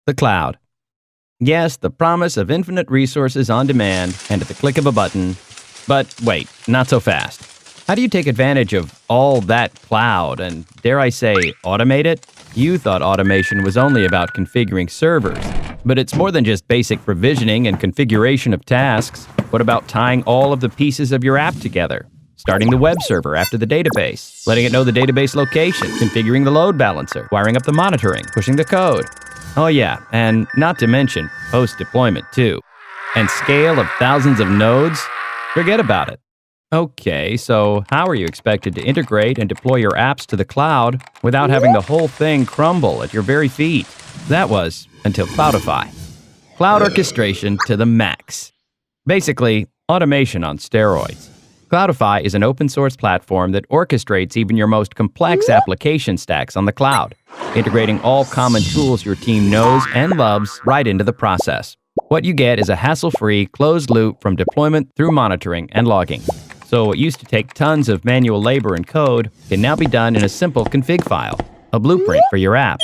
The cloud. Yes, the promise of infinite resources on demand and at the click of a button. But wait, not so fast. How do you take advantage of all that cloud and, dare I say, automate it? You thought automation was only about configuring servers, but it's more than just basic provisioning and configuration of tasks. What about tying all of the pieces of your app together? Starting the web server after the database, letting it know the database location, configuring the load balancer, wiring up the monitoring, pushing the code. Oh yeah, and not to mention post-deployment too. And scale of thousands of nodes? Forget about it. Okay, so how are you expected to integrate and deploy your apps to the cloud without having the whole thing crumble at your very feet? That was until Cloudify. Cloud orchestration to the max. Basically, automation on steroids. Cloudify is an open-source platform that orchestrates even your most complex application stacks on the cloud, integrating all common tools your team knows and loves right into the process. What you get is a hassle-free, closed loop from deployment through monitoring and logging. So what used to take tons of manual labor and code can now be done in a simple config file, a blueprint for your app.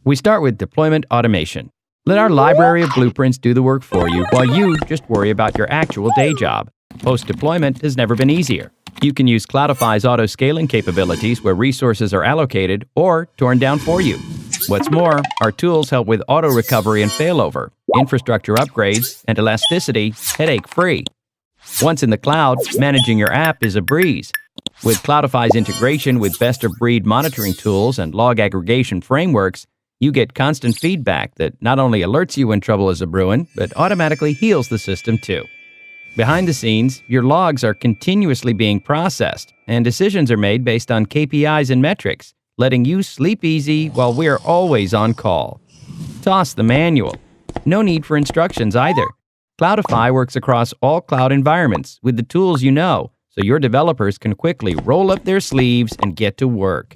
We start with deployment automation. Let our library of blueprints do the work for you while you just worry about your actual day job. Post-deployment has never been easier. You can use Cloudify's auto-scaling capabilities where resources are allocated or torn down for you. What's more, our tools help with auto-recovery and failover, infrastructure upgrades, and elasticity headache-free. Once in the cloud, managing your app is a breeze. With Cloudify's integration with best-of-breed monitoring tools and log aggregation frameworks, you get constant feedback that not only alerts you when trouble is a-brewing, but automatically heals the system too. Behind the scenes, your logs are continuously being processed, and decisions are made based on KPIs and metrics, letting you sleep easy while we're always on call. Toss the manual. No need for instructions either. Cloudify works across all cloud environments with the tools you know, so your developers can quickly roll up their sleeves and get to work.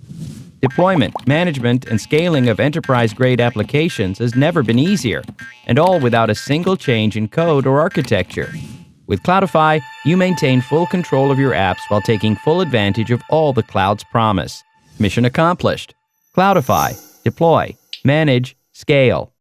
Deployment, management, and scaling of enterprise-grade applications has never been easier, and all without a single change in code or architecture. With Cloudify, you maintain full control of your apps while taking full advantage of all the cloud's promise. Mission accomplished. Cloudify. Deploy. Manage. Scale.